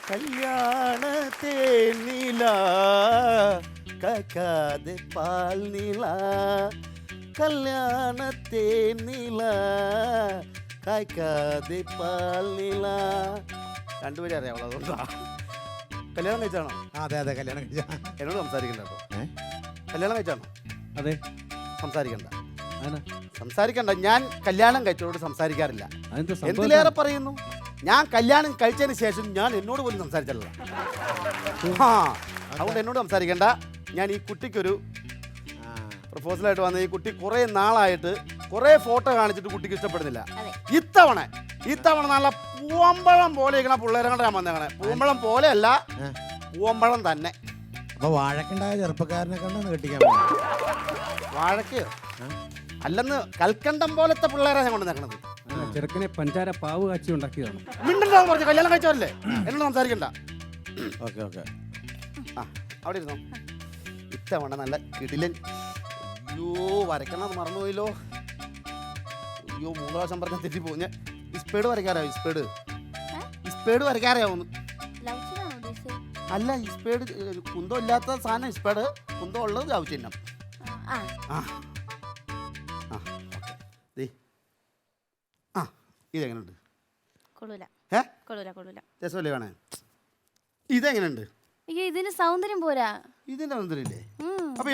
കല്യാണത്തെ നീല കാക്കാതെ പാൽ നീല കല്യാണത്തെ നീല കാക്കാതെ പാൽ നീല രണ്ടുപേരും അറിയാവുള്ളൂ അതുകൊണ്ടാ. കല്യാണം കഴിച്ചാണോ? അതെ അതെ കല്യാണം കഴിച്ച. എന്നോട് സംസാരിക്കണ്ട കേട്ടോ. കല്യാണം കഴിച്ചാണോ? അതെ. സംസാരിക്കണ്ട സംസാരിക്കണ്ട. ഞാൻ കല്യാണം കഴിച്ചവരോട് സംസാരിക്കാറില്ല. അതെന്താ എന്തിലേറെ പറയുന്നു, ഞാൻ കല്യാണം കഴിച്ചതിന് ശേഷം ഞാൻ എന്നോട് പോലും സംസാരിച്ചല്ല. അതുകൊണ്ട് എന്നോട് സംസാരിക്കണ്ട. ഞാൻ ഈ കുട്ടിക്കൊരു പ്രപ്പോസലായിട്ട് വന്ന ഈ കുട്ടി കുറേ നാളായിട്ട് കുറേ ഫോട്ടോ കാണിച്ചിട്ട് കുട്ടിക്ക് ഇഷ്ടപ്പെടുന്നില്ല. ഇത്തവണ നല്ല പൂവമ്പഴം പോലെ ഇരിക്കണ പിള്ളേരെ കണ്ടാ വന്നേക്കണേ. പൂവമ്പഴം പോലെയല്ല, പൂവമ്പഴം തന്നെ. അപ്പൊ വാഴക്കുണ്ടായ ചെറുപ്പക്കാരനെ കണ്ടെന്ന് കെട്ടിക്കാൻ വാഴക്ക് അല്ലെന്ന് കൽക്കണ്ടം പോലത്തെ പിള്ളേരാ ഞാൻ കൊണ്ട് നിൽക്കണത്. ചെറുക്കനെ പഞ്ചാര പാവ് കാച്ചി ഉണ്ടാക്കിയതാണ്. മിണ്ടണ്ടാന്ന് പറഞ്ഞു. കല്യാണം കഴിച്ചവരല്ലേ, എന്നോട് സംസാരിക്കണ്ട. Okay okay. ആ അവിടെ ഇരുന്നോ. ഇത്തവണ നല്ല കിടിലൻ. അയ്യോ വരയ്ക്കണത് മറന്നുപോയില്ലോ. അയ്യോ 3 പ്രാവശ്യം പറഞ്ഞ തെറ്റിപ്പോകും. ഞാൻ ഇസ്പേഡ് വരയ്ക്കാറായോ? ഇസ്പേഡ് വരയ്ക്കാറായോന്ന്? അല്ല, ഇസ്പേഡ് കുന്തം ഇല്ലാത്ത സാധനം ഇസ്പേഡ്, കുന്തം ഉള്ളത് ലവ് ചിഹ്നം. ഇതെങ്ങനെയുണ്ട്? രസമല്ലേ കാണാൻ? ഇതെങ്ങനെയുണ്ട്? ഇതിന് സൗന്ദര്യം പോരാ. ഇതിന്റെ സൗന്ദര്യമില്ലേ? അപ്പൊ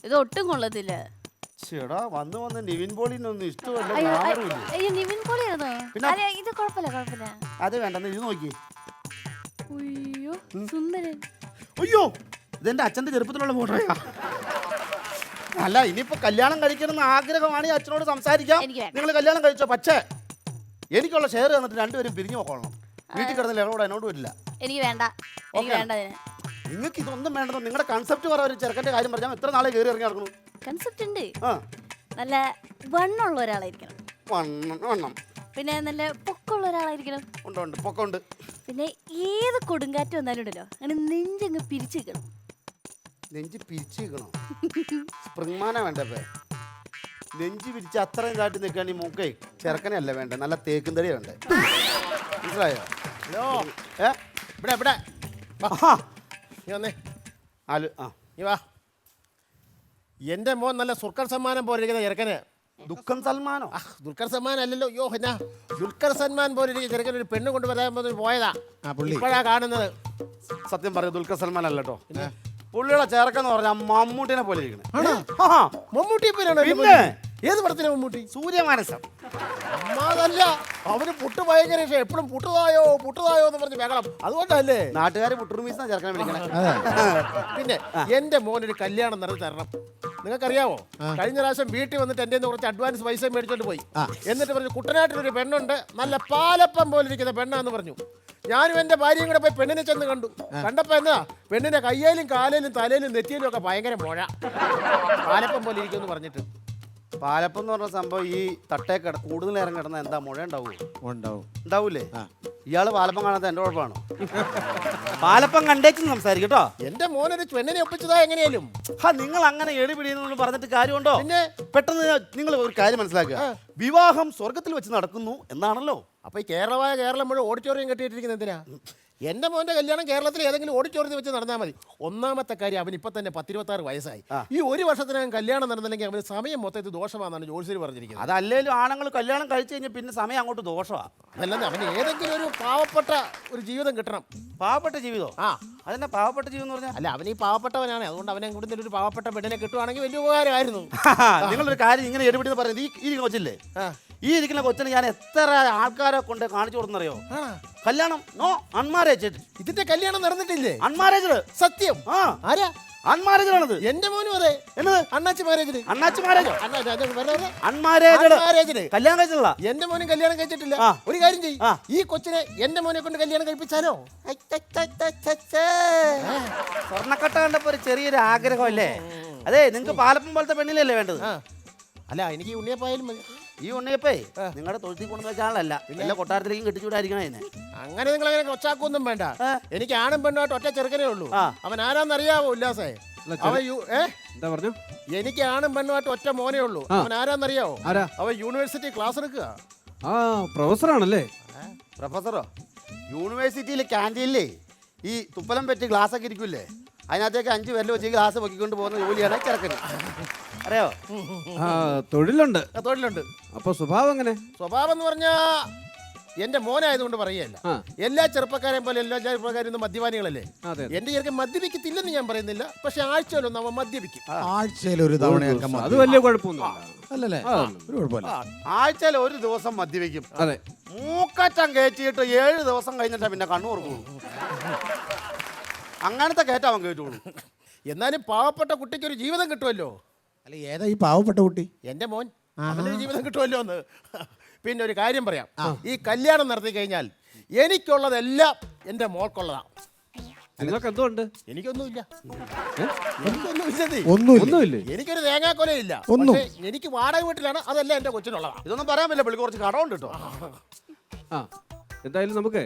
ഇത് ഒട്ടും കൊള്ളത്തില്ല. ചേടാ വന്ന് നിവിൻ പോളിനൊന്നും ഇഷ്ടമല്ല. നിവിൻ പോളിയാണോ? ഇത് കുഴപ്പമില്ല. അത് വേണ്ടെന്ന് ഇത് നോക്കി. അയ്യോ സുന്ദരൻ. അയ്യോ ഇതെന്റെ അച്ഛന്റെ ചെറുപ്പത്തിലുള്ള ഫോട്ടോയാ. അല്ല, ഇനിയിപ്പോ കല്യാണം കഴിക്കണമെന്ന് ആഗ്രഹമാണ്. അച്ഛനോട് സംസാരിക്കാം. നിങ്ങൾ കല്യാണം കഴിച്ചോ? പക്ഷേ എനിക്കുള്ള ഷെയർ തന്നിട്ട് രണ്ടുപേരും പിരിഞ്ഞു പോകണം. വീട്ടിൽ കിടന്നില്ല, എന്നോട് എന്നോട് വരില്ല. എനിക്ക് വേണ്ട. നിങ്ങൾക്ക് ഇതൊന്നും വേണ്ടത്. നിങ്ങളുടെ കൺസെപ്റ്റ് പറ. ഒരു ചെറുക്കന്റെ കാര്യം പറഞ്ഞാൽ എത്ര നാളെ കയറി ഇറങ്ങി നടക്കുന്നു? കൺസെപ്റ്റ് ഉണ്ട്. നല്ല വണ്ണുള്ള ഒരാളായിരിക്കണം. വണ്ണം. പിന്നെ നല്ല പൊക്കമുള്ള ഒരാളായിരിക്കണം. ഉണ്ട് പൊക്കമുണ്ട്. പിന്നെ ഏത് കൊടുങ്കാറ്റ് വന്നാലും ഉണ്ടല്ലോ അങ്ങനെ നെഞ്ചങ്ങ് പിരിച്ചിരിക്കണം. നെഞ്ച് പിരിച്ചിരിക്കണോ? സ്പ്രിങ്മാന വേണ്ടപ്പേ. നെഞ്ച് പിരിച്ച് അത്രയും ഇതായിട്ട് നിൽക്കുകയാണ്. ഈ മൂക്കേ ചെറുക്കനല്ല വേണ്ട, നല്ല തേക്കും തടി വേണ്ടേ. മനസ്സിലായോ? ഹലോ ഇവിടെ ഇവിടെ വാ. എന്റെ മോൻ നല്ല ദുൽഖർ സൽമാനം പോലെ ഇരിക്കുന്ന ചെറുക്കന്. ദുഃഖം സൽമാനോ? ദുൽഖർ സൽമാൻ അല്ലല്ലോ. യോ എന്നാ ദുൽഖർ സൽമാൻ പോലെ ഇരിക്കുന്ന ചെറുക്കൻ ഒരു പെണ്ണ് കൊണ്ടുവരാൻ പോയതാ. ഇപ്പോഴാ കാണുന്നത്. സത്യം പറയും, ദുൽഖർ സൽമാൻ അല്ല കേട്ടോ. പുള്ളിയുടെ ചേർക്കെന്ന് പറഞ്ഞാൽ മമ്മൂട്ടിനെ പോലെ ഇരിക്കണേ. മമ്മൂട്ടി ഏത് പടത്തിലെ മമ്മൂട്ടി? സൂര്യമാനസം. അതല്ല, അവന് പുട്ട് ഭയങ്കര ഇഷ്ടം. എപ്പോഴും പുട്ടുതായോ എന്ന് പറഞ്ഞ് വേഗം. അതുകൊണ്ടല്ലേ നാട്ടുകാർ പുട്ടുറുമീസ് ചേർക്കാൻ വിളിക്കണേ. പിന്നെ എന്റെ മോനൊരു കല്യാണം നടത്തി തരണം. നിങ്ങൾക്കറിയാവോ, കഴിഞ്ഞ പ്രാവശ്യം വീട്ടിൽ വന്നിട്ട് എൻ്റെ കുറച്ച് അഡ്വാൻസ് പൈസ മേടിച്ചോണ്ട് പോയി. എന്നിട്ട് പറഞ്ഞു കുട്ടനാട്ടിലൊരു പെണ്ണുണ്ട്, നല്ല പാലപ്പം പോലെ ഇരിക്കുന്ന പെണ്ണാന്ന് പറഞ്ഞു. ഞാനും എൻ്റെ ഭാര്യയും കൂടെ പോയി പെണ്ണിനെ ചെന്ന് കണ്ടു. കണ്ടപ്പോ എന്നാ പെണ്ണിന്റെ കയ്യിലും കാലിലും തലയിലും നെറ്റിയിലും ഒക്കെ ഭയങ്കര മുഴ. പാലപ്പം പോലെ ഇരിക്കുമെന്ന് പറഞ്ഞിട്ട്. പാലപ്പം എന്ന് പറഞ്ഞ സംഭവം ഈ തട്ടേ കൂടുതൽ നേരം കിടന്ന എന്താ മുഴ ഉണ്ടാവൂലേ? ഇയാള് പാലപ്പം കാണാത്ത എന്റെ കുഴപ്പമാണോ? പാലപ്പം കണ്ടേച്ച് സംസാരിക്കട്ടോ. എന്റെ മോനൊരു പെണ്ണിനെ ഒപ്പിച്ചതാ എങ്ങനെയാലും. നിങ്ങൾ അങ്ങനെ എളിപിടിയെന്ന് പറഞ്ഞിട്ട് കാര്യമുണ്ടോ? പിന്നെ പെട്ടെന്ന് നിങ്ങൾ ഒരു കാര്യം മനസ്സിലാക്കുക, വിവാഹം സ്വർഗത്തിൽ വെച്ച് നടക്കുന്നു എന്നാണല്ലോ. അപ്പൊ ഈ കേരളം മുഴുവൻ ഓഡിറ്റോറിയം കെട്ടിയിട്ടിരിക്കുന്നത് എന്തിനാ? എന്റെ മോന്റെ കല്യാണം കേരളത്തിൽ ഏതെങ്കിലും ഓഡിറ്റോറിയത്തിൽ വെച്ച് നടന്നാൽ മതി. ഒന്നാമത്തെ കാര്യം, അവൻ ഇപ്പൊ തന്നെ 10-26 വയസ്സായി. ഈ ഒരു വർഷത്തിനകം കല്യാണം നടന്നില്ലെങ്കിൽ അവന് സമയം മൊത്തത്തിൽ ദോഷമാണെന്നാണ് ജോത്സ്യർ പറഞ്ഞിരിക്കുന്നത്. അതല്ലേലും ആണുങ്ങൾ കല്യാണം കഴിച്ചു കഴിഞ്ഞാൽ പിന്നെ സമയം അങ്ങോട്ട് ദോഷമാണ്. അതല്ലാതെ അവന് ഏതെങ്കിലും ഒരു പാവപ്പെട്ട ഒരു ജീവിതം കിട്ടണം. പാവപ്പെട്ട ജീവിതം? അതെന്നെ പാവപ്പെട്ട ജീവിതം എന്ന് പറഞ്ഞാൽ? അല്ല, അവൻ ഈ പാവപ്പെട്ടവനാണ്. അതുകൊണ്ട് അവനെ കൂടുതൽ ഒരു പാവപ്പെട്ട പെണ്ണിനെ കിട്ടുവാണെങ്കിൽ വലിയ ഉപകാരമായിരുന്നു. നിങ്ങളൊരു കാര്യം ഇങ്ങനെ എഴുപിടി പറയുന്നത്, ഈ കൊച്ചില്ലേ, ഈ ഇരിക്കുന്ന കൊച്ചിന് ഞാൻ എത്ര ആൾക്കാരെ കൊണ്ട് കാണിച്ചു കൊടുക്കുന്നറിയോ? കല്യാണം നോ അൺമാരേജ്. ഇതിന്റെ കല്യാണം നടന്നിട്ടില്ലേ? അൺമാരേജ്. സത്യം. ആരാ അൺമാരേജ് ആണത്? എന്റെ മോനും അതെ. എന്നത്? അണ്ണാച്ചി മാരേജ്. അൺമാരേജ് കല്യാണം കഴിച്ചില്ല. എന്റെ മോനും കല്യാണം കഴിച്ചിട്ടില്ല. ഒരു കാര്യം ചെയ്യ്, ഈ കൊച്ചിനെ എന്റെ മോനെ കൊണ്ട് കല്യാണം കഴിപ്പിച്ചാലോ? സ്വർണ്ണക്കട്ട കണ്ടപ്പോ ഒരു ചെറിയൊരു ആഗ്രഹമല്ലേ? അതെ, നിങ്ങൾക്ക് പാലപ്പം പോലത്തെ പെണ്ണിലല്ലേ വേണ്ടത്? അല്ല, എനിക്ക് ഉണ്ണിയപ്പായാലും മതി. ഈ ഉണ്ണിയപ്പേ നിങ്ങളുടെ തൊഴുത്തി കൊണ്ടു വെച്ചാലല്ല, എല്ലാ കൊട്ടാരത്തിലേക്കും കെട്ടിച്ചൂടായിരിക്കണേ. അങ്ങനെ നിങ്ങൾ അങ്ങനെ കൊച്ചാക്കൊന്നും വേണ്ട. എനിക്ക് ആണും പെണ്ണുമായിട്ട് ഒറ്റ ചെറുക്കനേ ഉള്ളൂ. അവൻ ആരാന്നറിയാവോ ഉല്ലാസേ? എന്താ പറഞ്ഞു? എനിക്ക് ആണും പെണ്ണുമായിട്ട് ഒറ്റ മോനേ ഉള്ളൂ. അവൻ ആരാന്നറിയാവോ? അവൻ യൂണിവേഴ്സിറ്റി ക്ലാസ് എടുക്കുക. പ്രൊഫസറാണല്ലേ? പ്രൊഫസറോ? യൂണിവേഴ്സിറ്റിയിലെ ക്യാൻറ്റീനിലേ ഈ തുപ്പലം പറ്റി ഗ്ലാസ് ഒക്കെ ഇരിക്കൂലേ അതിനകത്തേക്ക് 5 പേരിൽ വെച്ച് ഗ്ലാസ് പൊക്കിക്കൊണ്ട് പോകുന്ന ജോലിയാണ് ചെറുക്കന്. അറിയോ? ആ തൊഴിലുണ്ട്. തൊഴിലുണ്ട്. അപ്പൊ സ്വഭാവം എങ്ങനെ? സ്വഭാവം എന്ന് പറഞ്ഞാ എന്റെ മോനായതുകൊണ്ട് പറയുകയല്ല. എല്ലാ ചെറുപ്പക്കാരെയും പോലെ എല്ലാ ചെറുപ്പക്കാരും ഇന്ന് മദ്യപാനികളല്ലേ. അതെ. എന്റെ ചെറുക്കൻ മദ്യപിക്കത്തില്ലെന്ന് ഞാൻ പറയുന്നില്ല, പക്ഷെ ആഴ്ചയിലൊന്നും അവൻ മദ്യപിക്കും. ആഴ്ചയിൽ ഒരു തവണയൊക്കെ അത് വലിയ കുഴപ്പമൊന്നുമില്ല. അല്ലല്ലേ? ഒരു കുഴപ്പമില്ല. ആഴ്ചയിൽ ഒരു ദിവസം മദ്യപിക്കും. അതെ. മൂക്കറ്റം കയറ്റിയിട്ട് 7 ദിവസം കഴിഞ്ഞിട്ടാ പിന്നെ കണ്ണു തുറക്കുള്ളൂ. അങ്ങനത്തെ കയറ്റം അവൻ കയറ്റുള്ളൂ. എന്നാലും പാവപ്പെട്ട കുട്ടിക്ക് ഒരു ജീവിതം കിട്ടുമല്ലോ. അല്ല, ഏതാ ഈ പാവപ്പെട്ട കുട്ടി? എന്റെ മോൻ, അവന്റെ ഒരു ജീവിതം കിട്ടുമല്ലോ എന്ന്. പിന്നെ ഒരു കാര്യം പറയാം, ഈ കല്യാണം നടത്തി കഴിഞ്ഞാൽ എനിക്കുള്ളതെല്ലാം എന്റെ മോൾക്കുള്ളതാ. നിങ്ങൾക്ക് എന്തുകൊണ്ട്? എനിക്കൊന്നുമില്ല. ഒന്നുമില്ലേ? എനിക്കൊരു തേങ്ങാക്കൊലയില്ല. ഒന്നും. പക്ഷേ എനിക്ക് വാടക വീട്ടിലാണ്, അതെല്ലാം എന്റെ കൊച്ചിനുള്ളതാ. ഇതൊന്നും പറയാൻ പറ്റില്ല, പുള്ളി കുറച്ച് കടമുണ്ട് കേട്ടോ. ആ എന്തായാലും നമുക്ക്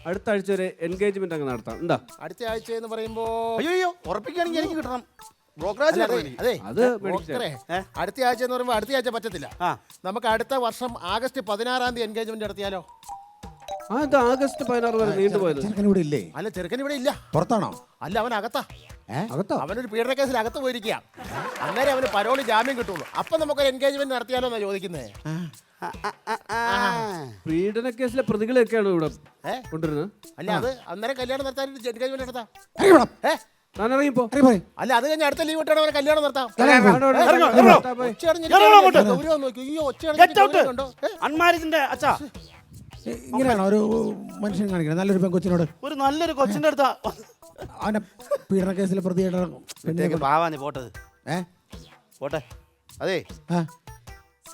അടുത്ത ആഴ്ച ഒരു എൻഗേജ്മെന്റ് അങ്ങ് നടത്താം. എന്താ? അടുത്ത ആഴ്ച എന്ന് പറയുമ്പോ അയ്യോ ഉറപ്പിക്കുകയാണെങ്കിൽ എനിക്ക് കിട്ടണം. ബ്രോക്കറേജ് അതെ അത് ബ്രോക്കറെ, അടുത്ത ആഴ്ച എന്ന് പറയുമ്പോൾ അടുത്ത ആഴ്ച പറ്റത്തില്ല. നമുക്ക് അടുത്ത വർഷം ആഗസ്റ്റ് 16-ാം തീയതി എൻഗേജ്മെന്റ് നടത്തിയാലോ? ആ ഇത് ആഗസ്റ്റ് 16 വരെ നീണ്ടുപോയത്. ചെറുക്കൻ ഇവിടെ ഇല്ലേ? അല്ല, ചെറുക്കൻ ഇവിടെ ഇല്ല. പുറത്താണോ? അല്ല, അവൻ അകത്താ. അകത്തോ? അവനൊരു പീഡന കേസിൽ അകത്ത് പോയിരിക്കുക. അന്നേരം അവന് പരോളി ജാമ്യം കിട്ടുള്ളൂ. അപ്പൊ നമുക്കൊരു എൻഗേജ്മെന്റ് നടത്തിയാലോ എന്നാ ചോദിക്കുന്നത്. പീഡന കേസിലെ പ്രതികളെയൊക്കെയാണ് ഇവിടെ കൊണ്ടുവരുന്നത്. അല്ല, അത് അന്നേരം കല്യാണം നടത്താൻ എൻഗേജ്മെന്റ് നടത്താം. ഞാൻ ഇറങ്ങിപ്പോ. അല്ല, അത് കഴിഞ്ഞ് അടുത്ത ലീവ് ഇട്ടാണ് അവനെ കല്യാണം നടത്താം. അൺമാരിജിന്റെ അച്ഛാ ഇങ്ങനെയാണോ ഒരു മനുഷ്യൻ കാണിക്കുന്നത്? നല്ലൊരു പെൺകൊച്ചിനോട് ഒരു നല്ലൊരു കൊച്ചിന്റെ അടുത്താ അവനെ പീഡന കേസിലെ പ്രതിയായിട്ട് പാവാഞ്ഞ് പോട്ടത്. പോട്ടെ. അതെ,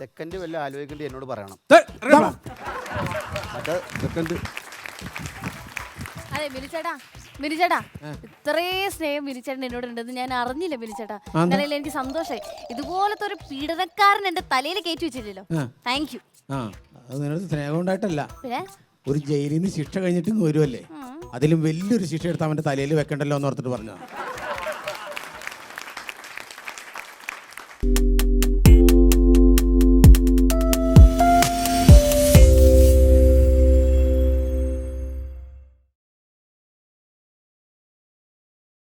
സെക്കൻഡ് വല്ല ആലോചിക്കേണ്ടി എന്നോട് പറയണം. അതെ മിനിച്ചേട്ടാ ഇത്രയും സ്നേഹം മിനിച്ചേട്ടൻ എന്നോട് ഉണ്ടെന്ന് ഞാൻ അറിഞ്ഞില്ല മിനിച്ചേട്ടാ. നിലയിൽ എനിക്ക് സന്തോഷമായി. ഇതുപോലത്തെ ഒരു പീഡനക്കാരൻ എന്റെ തലയിൽ കയറ്റി വെച്ചില്ലല്ലോ. Thank you. അത് നിനക്ക് സ്നേഹം ഉണ്ടായിട്ടല്ല, പിന്നെ ഒരു ജയിലിൽ നിന്ന് ശിക്ഷ കഴിഞ്ഞിട്ട് വരുമല്ലേ, അതിലും വലിയൊരു ശിക്ഷ എടുത്ത് അവന്റെ തലയിൽ വെക്കണ്ടല്ലോ എന്ന് ഓർത്തിട്ട് പറഞ്ഞതാ.